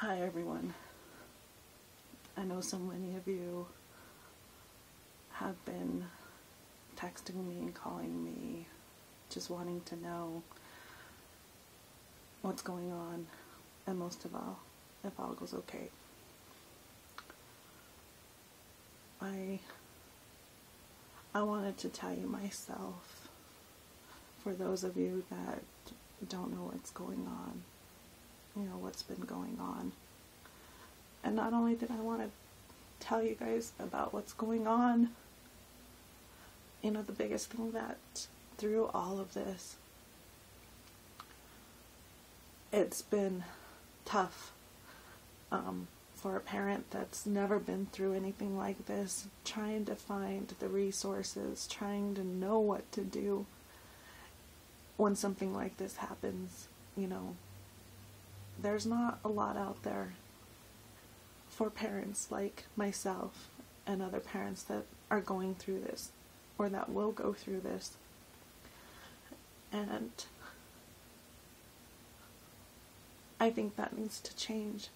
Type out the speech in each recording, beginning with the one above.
Hi everyone. I know so many of you have been texting me and calling me, just wanting to know what's going on, and most of all, if all goes okay. I wanted to tell you myself, for those of you that don't know what's going on, what's been going on. And not only did I want to tell you guys about what's going on, the biggest thing that through all of this, it's been tough for a parent that's never been through anything like this, trying to find the resources, trying to know what to do when something like this happens. There's not a lot out there for parents like myself and other parents that are going through this or that will go through this. And I think that needs to change.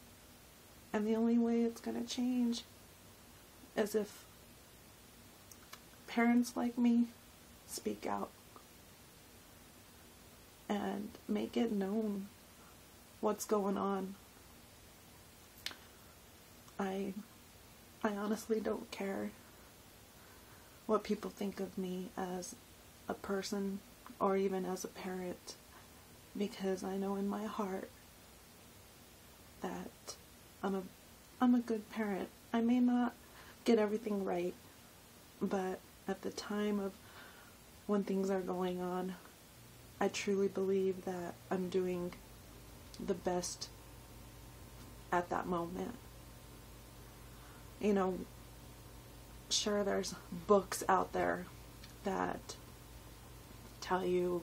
And the only way it's going to change is if parents like me speak out and make it known what's going on. I honestly don't care what people think of me as a person or even as a parent, because I know in my heart that I'm a good parent. I may not get everything right, but at the time of when things are going on, I truly believe that I'm doing the best at that moment. Sure, there's books out there that tell you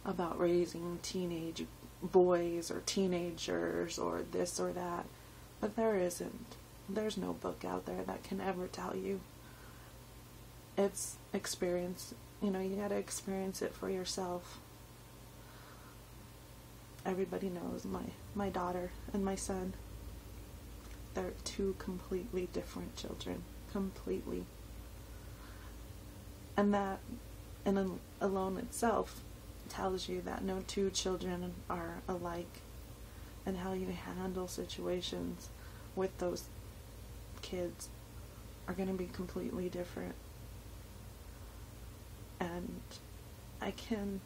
about raising teenage boys or teenagers or this or that, but there's no book out there that can ever tell you. It's experience. You gotta experience it for yourself. Everybody knows my daughter and my son. They're two completely different children. Completely. And that in alone itself tells you that no two children are alike, and how you handle situations with those kids are going to be completely different. And I can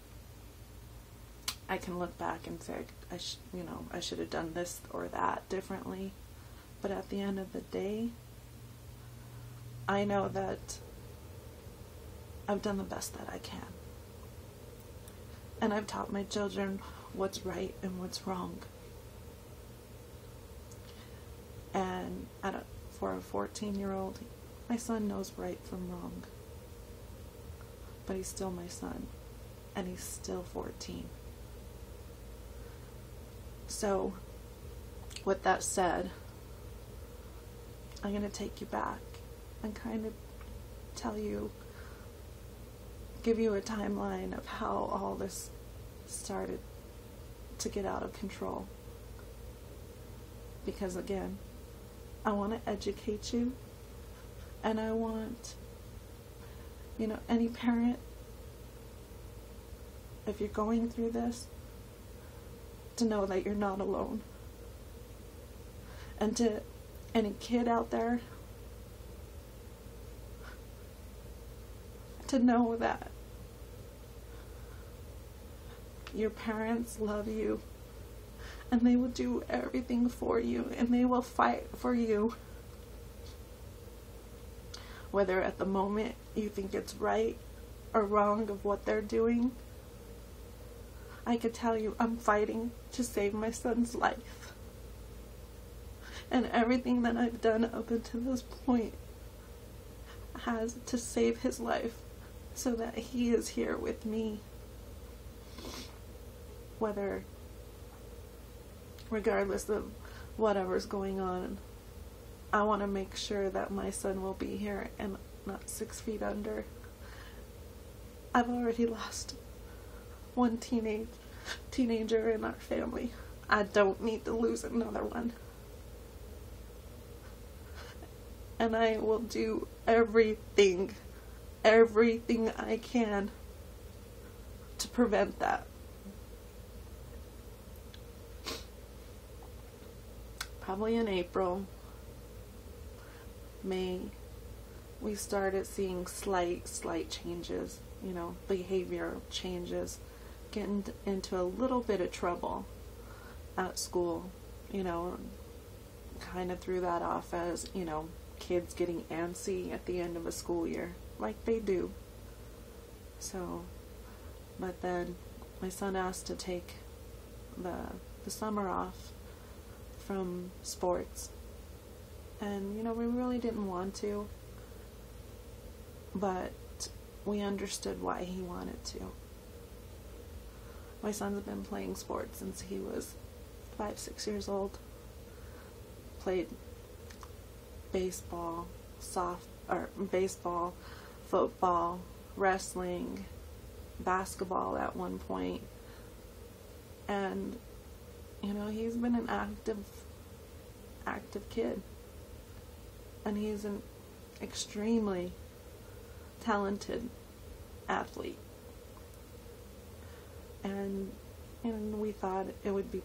look back and say I should have done this or that differently, but at the end of the day, I know that I've done the best that I can. And I've taught my children what's right and what's wrong. And for a 14-year-old, my son knows right from wrong. But he's still my son. And he's still 14. So, with that said, I'm going to take you back and kind of give you a timeline of how all this started to get out of control. Because again, I want to educate you, and I want, any parent, if you're going through this, to know that you're not alone. And to any kid out there, to know that your parents love you, and they will do everything for you, and they will fight for you. Whether at the moment you think it's right or wrong of what they're doing, I could tell you I'm fighting to save my son's life. And everything that I've done up until this point has to save his life so that he is here with me. Regardless of whatever's going on, I want to make sure that my son will be here and not 6 feet under. I've already lost one teenager in our family. I don't need to lose another one. And I will do everything I can to prevent that. Probably in April, May, we started seeing slight changes, behavioral changes, getting into a little bit of trouble at school, kind of threw that off as, kids getting antsy at the end of a school year, like they do. So, but then my son asked to take the summer off from sports, and we really didn't want to, but we understood why he wanted to. My son's been playing sports since he was 5-6 years old. Played baseball, football, wrestling, basketball at one point. And he's been an active kid. And he's an extremely talented athlete. And we thought it would be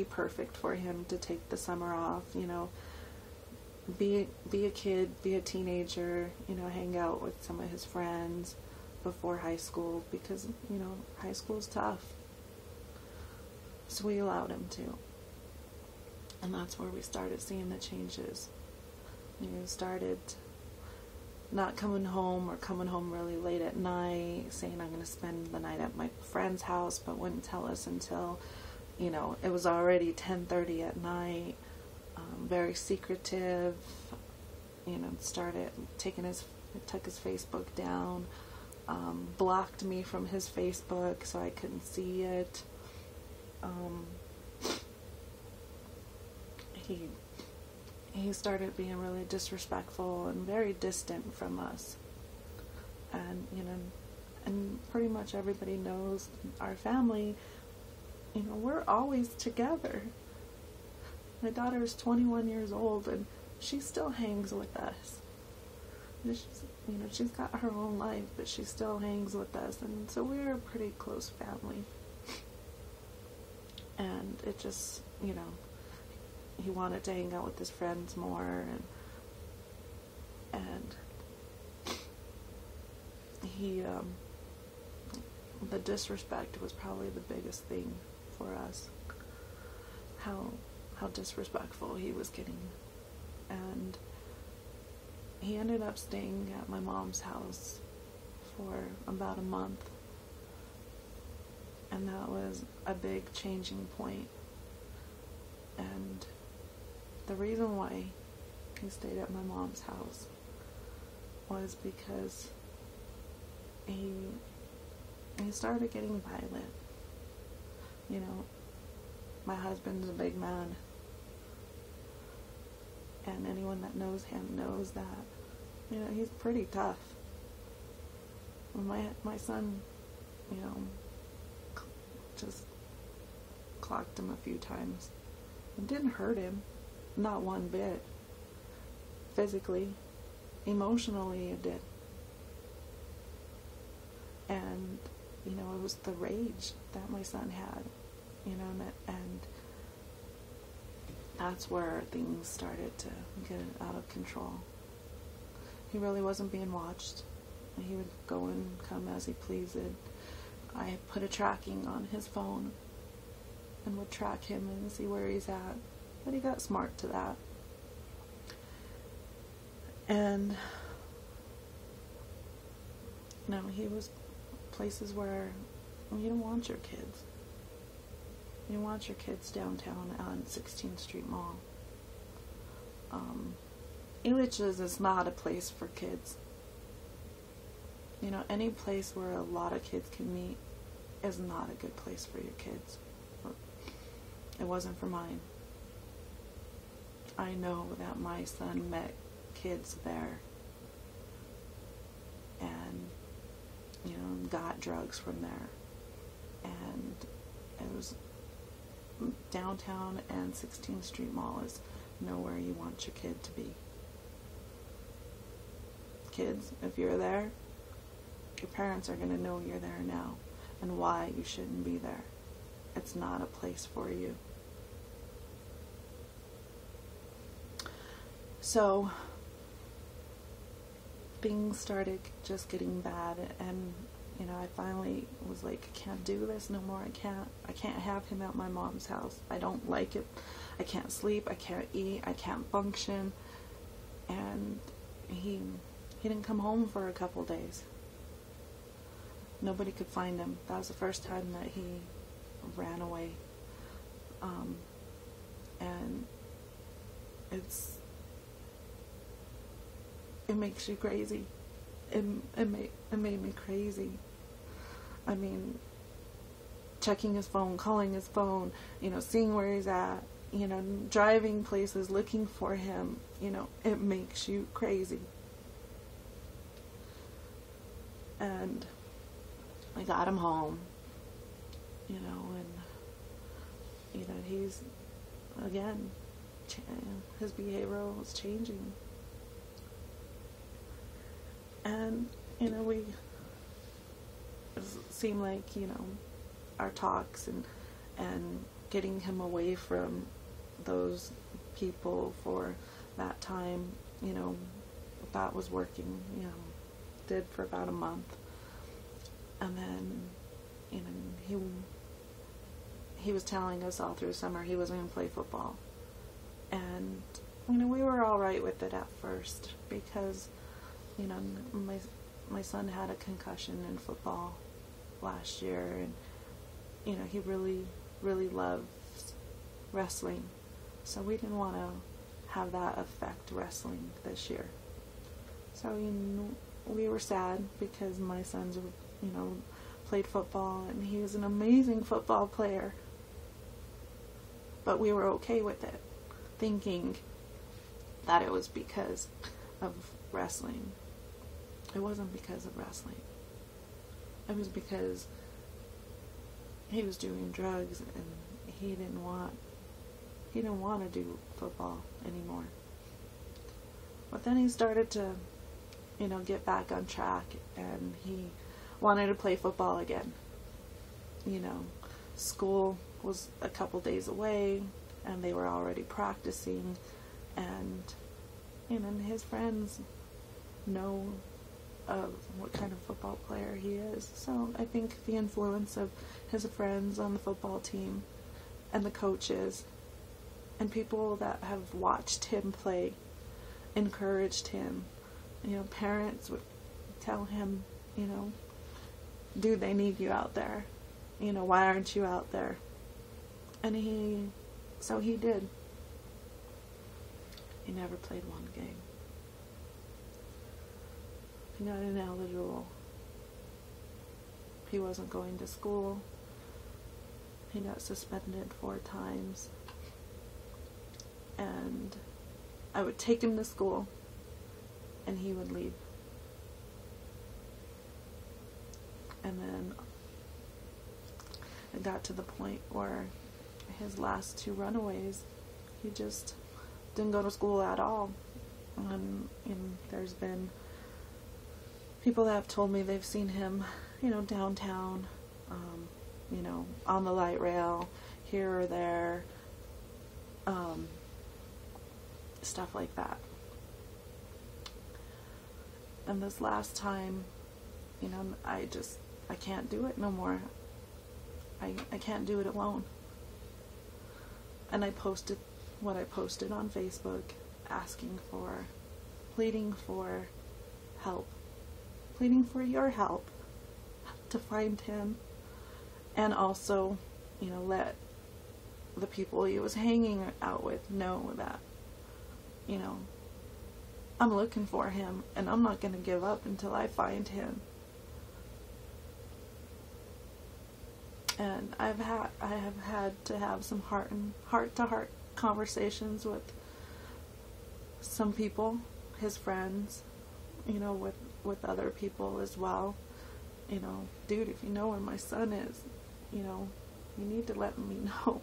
perfect for him to take the summer off, be a kid, be a teenager, hang out with some of his friends before high school, because high school's tough. So we allowed him to. And that's where we started seeing the changes. Started not coming home, or coming home really late at night, saying I'm going to spend the night at my friend's house, but wouldn't tell us until, it was already 10:30 at night. Very secretive, took his Facebook down, blocked me from his Facebook so I couldn't see it. He started being really disrespectful and very distant from us. And, and pretty much everybody knows our family, we're always together. My daughter is 21 years old and she still hangs with us. She's got her own life, but she still hangs with us. And so we're a pretty close family. And it just, he wanted to hang out with his friends more, and he, the disrespect was probably the biggest thing for us. How disrespectful he was getting. And he ended up staying at my mom's house for about a month. And that was a big changing point. And the reason why he stayed at my mom's house was because he started getting violent. My husband's a big man, and anyone that knows him knows that, he's pretty tough. My son, just clocked him a few times. It didn't hurt him, not one bit. Physically, emotionally it did. And, it was the rage that my son had, and that's where things started to get out of control. He really wasn't being watched. He would go and come as he pleased. I put a tracking on his phone and would track him and see where he's at. But he got smart to that. And he was places where you don't want your kids. You want your kids downtown on 16th Street Mall. Elitch's is not a place for kids. Any place where a lot of kids can meet is not a good place for your kids. It wasn't for mine. I know that my son met kids there and, got drugs from there. And it was downtown, and 16th Street Mall is nowhere you want your kid to be. kids, if you're there, your parents are going to know you're there now and why you shouldn't be there. It's not a place for you. So things started just getting bad, and I finally was like, I can't do this no more. I can't have him at my mom's house. I don't like it. I can't sleep, I can't eat, I can't function. And he didn't come home for a couple days. Nobody could find him. That was the first time that he ran away. And it makes you crazy. It made me crazy. I mean, checking his phone, calling his phone, seeing where he's at, driving places, looking for him, it makes you crazy. And I got him home, and, he's, again, his behavior was changing. And, it seemed like, our talks and getting him away from those people for that time, that was working, did for about a month. And then, he was telling us all through summer he wasn't going to play football. And, we were all right with it at first because, my son had a concussion in football last year, and, he really, really loves wrestling. So we didn't want to have that affect wrestling this year. So, we were sad because my sons, played football, and he was an amazing football player. But we were okay with it, thinking that it was because of wrestling. It wasn't because of wrestling. It was because he was doing drugs, and he didn't want to do football anymore. But then he started to, get back on track, and he wanted to play football again. School was a couple days away, and they were already practicing, and his friends know of what kind of football player he is. So I think the influence of his friends on the football team and the coaches and people that have watched him play encouraged him. Parents would tell him, dude, they need you out there. Why aren't you out there? And he did. He never played one game. He got ineligible. He wasn't going to school. He got suspended 4 times. And I would take him to school, and he would leave. And then it got to the point where his last 2 runaways, he just didn't go to school at all. And there's been people that have told me they've seen him, downtown, on the light rail, here or there, stuff like that. And this last time, I can't do it no more. I can't do it alone. And I posted what I posted on Facebook, pleading for help. Pleading for your help to find him, and also, let the people he was hanging out with know that, I'm looking for him, and I'm not going to give up until I find him. And I have had to have some heart-to-heart conversations with some people, his friends, with other people as well. Dude, if you know where my son is, you need to let me know.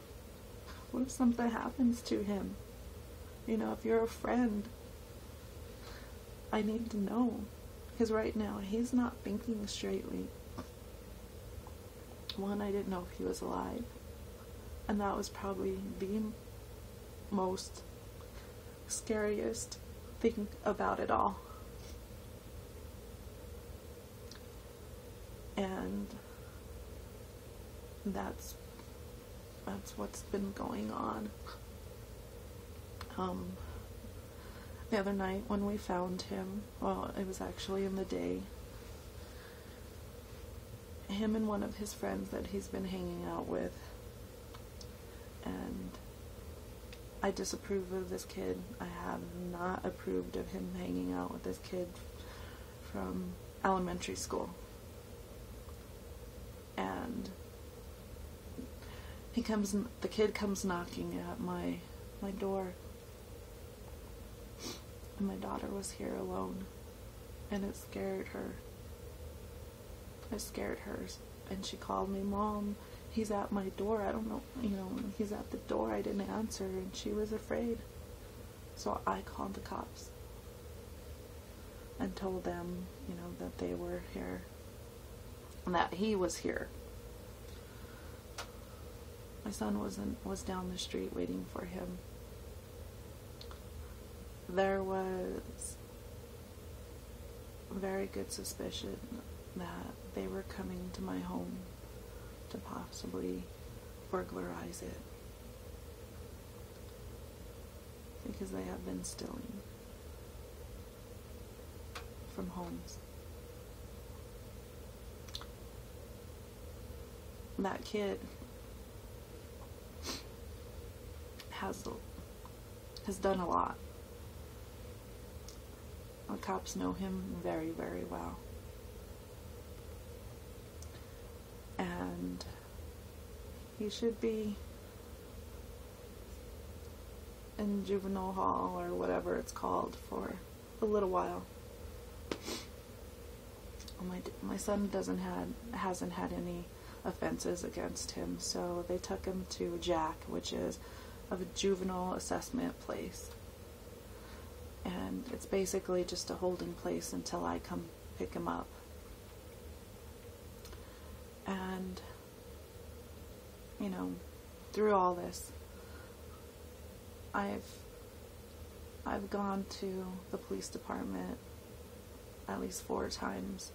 What if something happens to him? If you're a friend, I need to know. Because right now, he's not thinking straightly. One, I didn't know if he was alive. And that was probably the most scariest thing about it all. And that's what's been going on. The other night when we found him, well, it was actually in the day, him and one of his friends that he's been hanging out with, and I disapprove of this kid. I have not approved of him hanging out with this kid from elementary school. And the kid comes knocking at my door. And my daughter was here alone. And it scared her. It scared her. And she called me, "Mom, he's at my door. I don't know, he's at the door." I didn't answer, and she was afraid. So I called the cops and told them, that they were here and that he was here. My son was down the street waiting for him. There was very good suspicion that they were coming to my home to possibly burglarize it, because they have been stealing from homes. That kid has done a lot. The cops know him very, very well. And he should be in juvenile hall or whatever it's called for a little while. My son hasn't had any offenses against him, so they took him to JAC, which is a juvenile assessment place. And it's basically just a holding place until I come pick him up. And, through all this, I've gone to the police department at least 4 times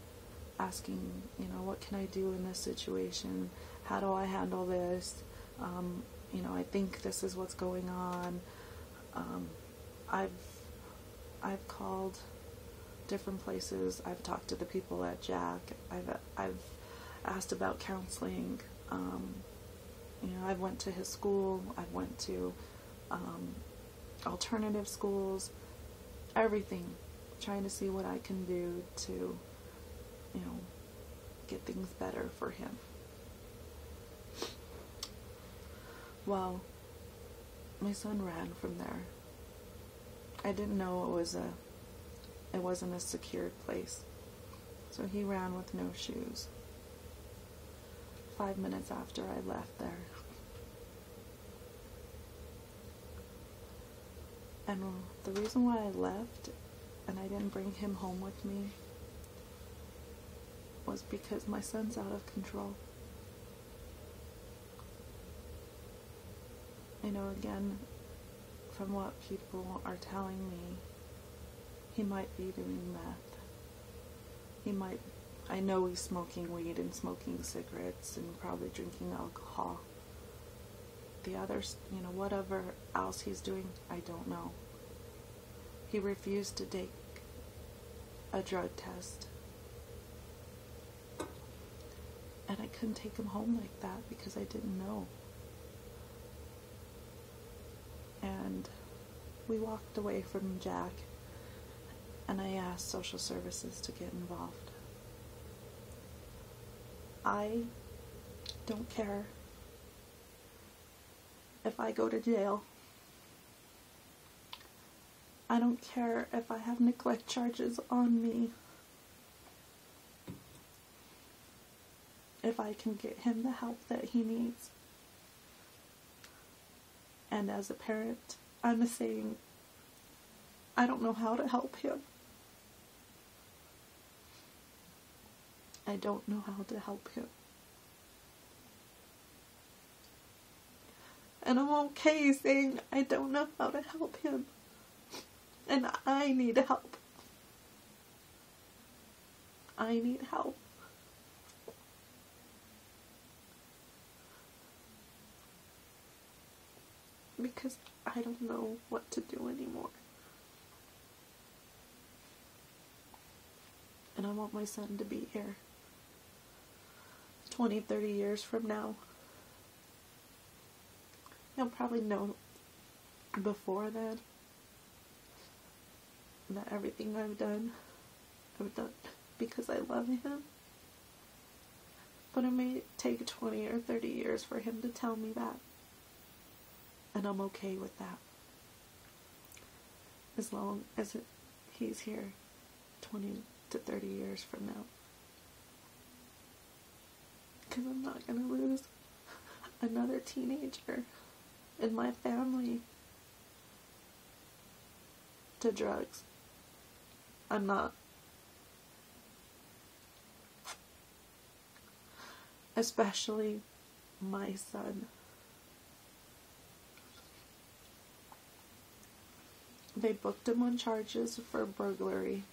asking, what can I do in this situation? How do I handle this? I think this is what's going on. I've called different places. I've talked to the people at JAC. I've asked about counseling. I went to his school. I went to alternative schools. Everything, trying to see what I can do to, get things better for him. Well, my son ran from there. I didn't know it wasn't a secured place. So he ran with no shoes. 5 minutes after I left there. And the reason why I left and I didn't bring him home with me was because my son's out of control. Again, from what people are telling me, he might be doing meth. I know he's smoking weed and smoking cigarettes and probably drinking alcohol. The others, whatever else he's doing, I don't know. He refused to take a drug test. And I couldn't take him home like that because I didn't know. And we walked away from JAC, and I asked social services to get involved. I don't care if I go to jail. I don't care if I have neglect charges on me. If I can get him the help that he needs. And as a parent, I'm saying, I don't know how to help him. I don't know how to help him. And I'm okay saying I don't know how to help him. And I need help. I need help. Because I don't know what to do anymore. And I want my son to be here 20, 30 years from now. He'll probably know before then that everything I've done because I love him. But it may take 20 or 30 years for him to tell me that. And I'm okay with that. As long as he's here 20 to 30 years from now. Because I'm not going to lose another teenager in my family to drugs. I'm not. Especially my son. They booked him on charges for burglary.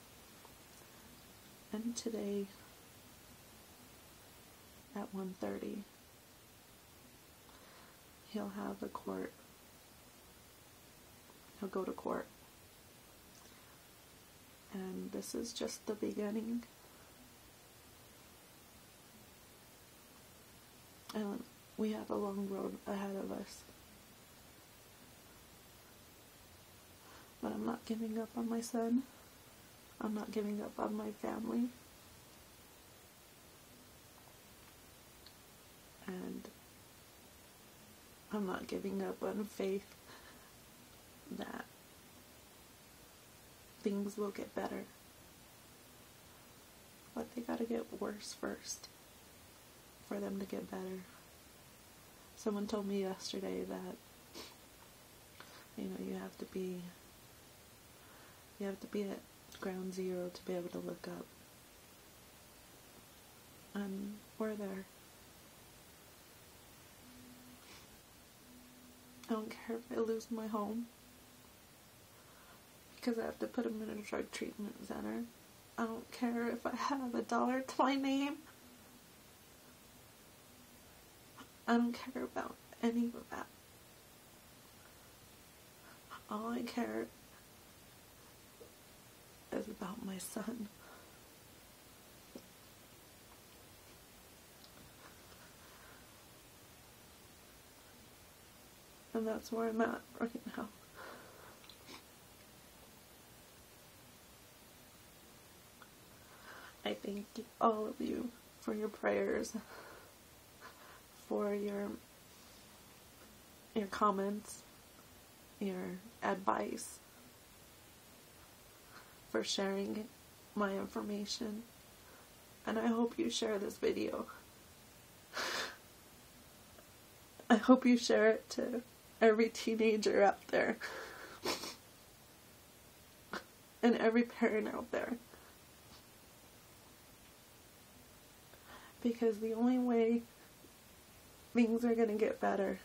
And today at 1:30 he'll have a court. He'll go to court. And this is just the beginning. And we have a long road ahead of us. But I'm not giving up on my son. I'm not giving up on my family. And I'm not giving up on faith that things will get better. But they gotta get worse first for them to get better. Someone told me yesterday that, you have to be at ground zero to be able to look up. And we're there. I don't care if I lose my home because I have to put him in a drug treatment center. I don't care if I have $1 to my name. I don't care about any of that. All I care is about my son. And that's where I'm at right now. I thank all of you for your prayers, for your comments, your advice, for sharing my information, and I hope you share this video. I hope you share it to every teenager out there and every parent out there, because the only way things are going to get better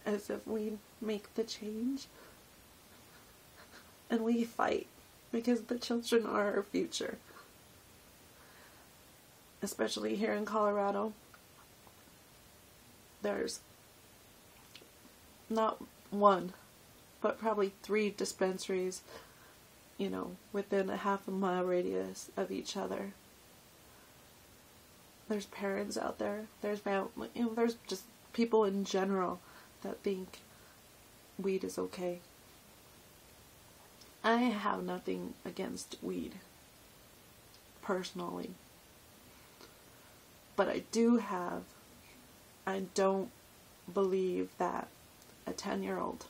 is if we make the change and we fight, because the children are our future. Especially here in Colorado, there's not one, but probably 3 dispensaries, within a half-a-mile radius of each other. There's parents out there, there's family, there's just people in general that think weed is okay. I have nothing against weed, personally. But I don't believe that a 10-year-old,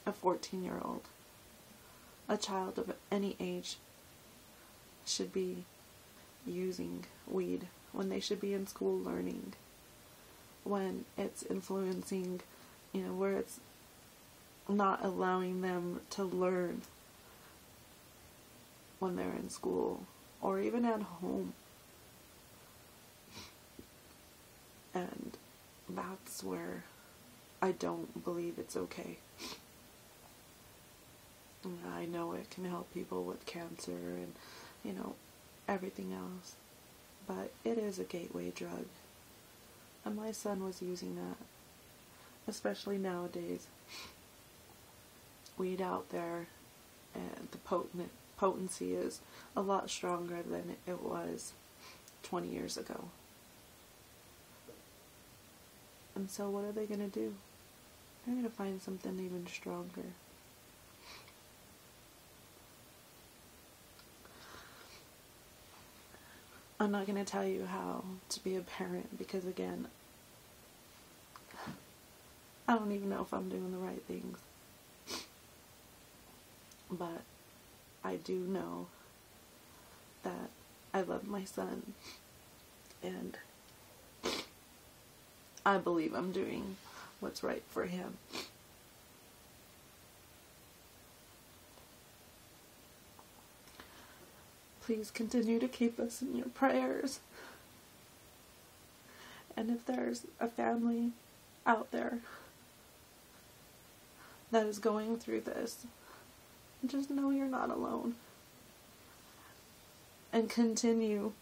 a 14-year-old, a child of any age should be using weed when they should be in school learning, when it's influencing, where it's not allowing them to learn when they're in school or even at home. And that's where I don't believe it's okay. I know it can help people with cancer and, everything else. But it is a gateway drug. And my son was using that. Especially nowadays. Weed out there, and the potency is a lot stronger than it was 20 years ago. And so what are they going to do? They're going to find something even stronger. I'm not going to tell you how to be a parent because, again, I don't even know if I'm doing the right things. But I do know that I love my son, and I believe I'm doing what's right for him. Please continue to keep us in your prayers. And if there's a family out there that is going through this, just know you're not alone. And continue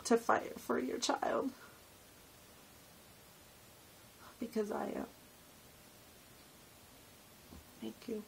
to fight for your child. Because I am. Thank you.